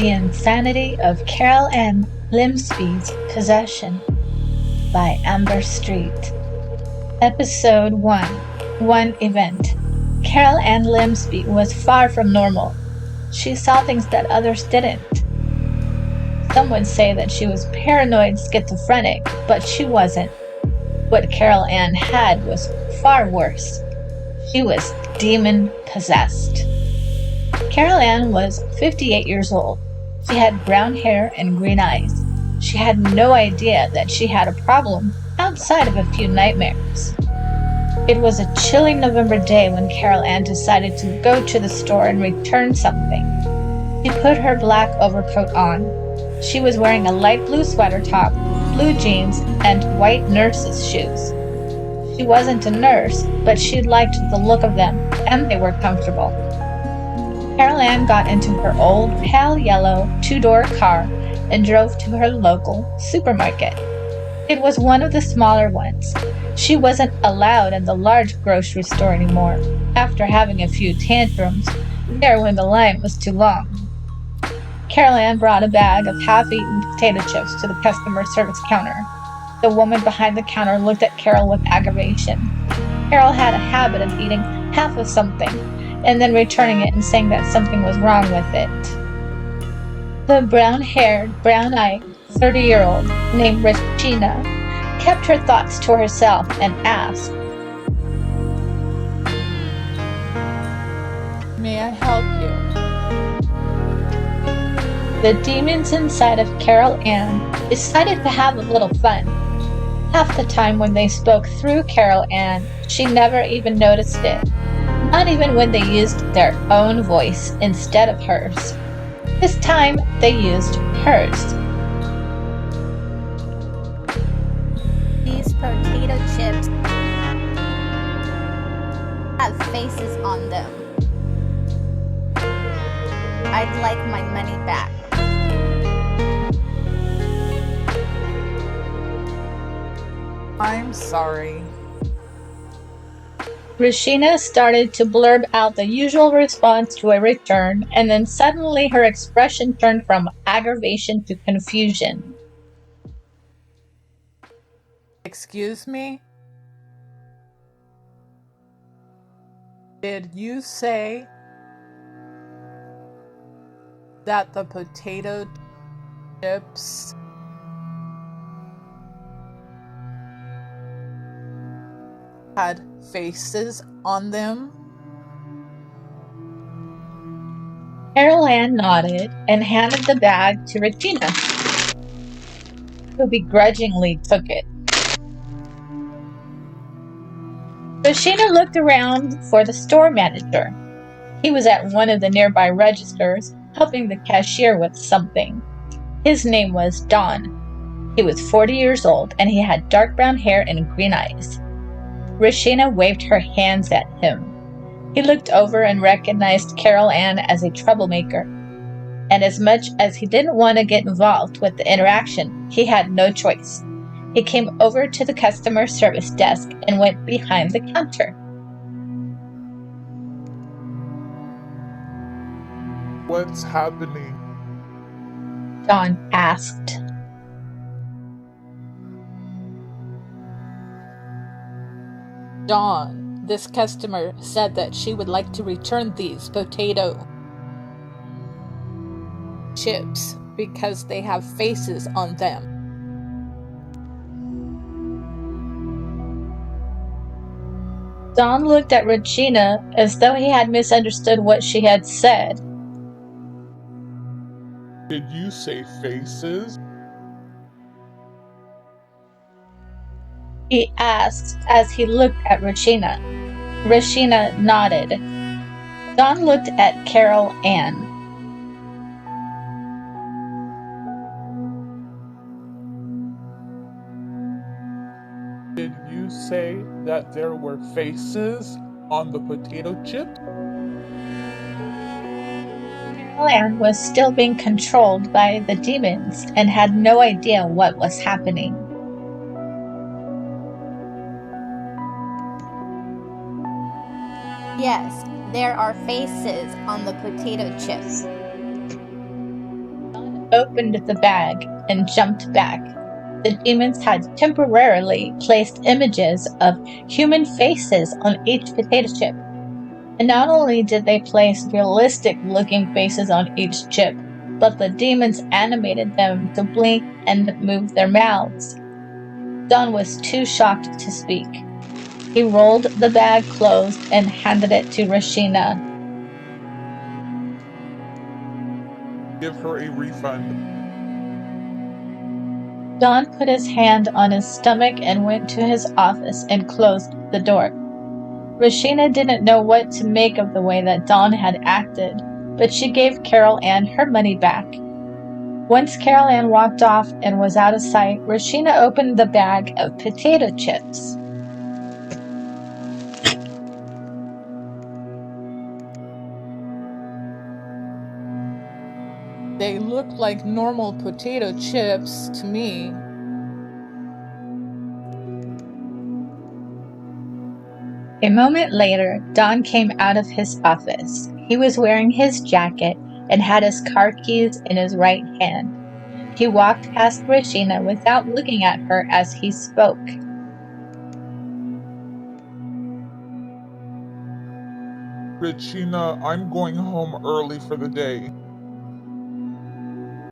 The Insanity of Carol Anne Limbsby's Possession by Amber Street. Episode 1. One event. Carol Anne Limbsby was far from normal. She saw things that others didn't. Some would say that she was paranoid schizophrenic, but she wasn't. What Carol Anne had was far worse. She was demon-possessed. Carol Anne was 58 years old. She had brown hair and green eyes. She had no idea that she had a problem outside of a few nightmares. It was a chilly November day when Carol Anne decided to go to the store and return something. She put her black overcoat on. She was wearing a light blue sweater top, blue jeans, and white nurse's shoes. She wasn't a nurse, but she liked the look of them, and they were comfortable. Carol Anne got into her old, pale yellow, two-door car and drove to her local supermarket. It was one of the smaller ones. She wasn't allowed in the large grocery store anymore, after having a few tantrums there when the line was too long. Carol Anne brought a bag of half-eaten potato chips to the customer service counter. The woman behind the counter looked at Carol with aggravation. Carol had a habit of eating half of something and then returning it and saying that something was wrong with it. The brown-haired, brown-eyed 30-year-old named Regina kept her thoughts to herself and asked, "May I help you?" The demons inside of Carol Anne decided to have a little fun. Half the time when they spoke through Carol Anne, she never even noticed it. Not even when they used their own voice instead of hers. This time, they used hers. These potato chips have faces on them. I'd like my money back. I'm sorry. Regina started to blurb out the usual response to a return, and then suddenly her expression turned from aggravation to confusion. Excuse me? Did you say that the potato chips had faces on them? Carol Anne nodded and handed the bag to Regina, who begrudgingly took it. Regina looked around for the store manager. He was at one of the nearby registers, helping the cashier with something. His name was Don. He was 40 years old, and he had dark brown hair and green eyes. Regina waved her hands at him. He looked over and recognized Carol Anne as a troublemaker. And as much as he didn't want to get involved with the interaction, he had no choice. He came over to the customer service desk and went behind the counter. What's happening? Don asked. Dawn, this customer said that she would like to return these potato chips because they have faces on them. Don looked at Regina as though he had misunderstood what she had said. Did you say faces? He asked as he looked at Regina. Regina nodded. Don looked at Carol Anne. Did you say that there were faces on the potato chip? Carol Anne was still being controlled by the demons and had no idea what was happening. Yes, there are faces on the potato chips. opened the bag and jumped back. The demons had temporarily placed images of human faces on each potato chip. And not only did they place realistic-looking faces on each chip, but the demons animated them to blink and move their mouths. Don was too shocked to speak. He rolled the bag closed and handed it to Rashina. Give her a refund. Don put his hand on his stomach and went to his office and closed the door. Rashina didn't know what to make of the way that Don had acted, but she gave Carol Ann her money back. Once Carol Ann walked off and was out of sight, Rashina opened the bag of potato chips. They look like normal potato chips to me. A moment later, Don came out of his office. He was wearing his jacket and had his car keys in his right hand. He walked past Rashina without looking at her as he spoke. Regina, I'm going home early for the day.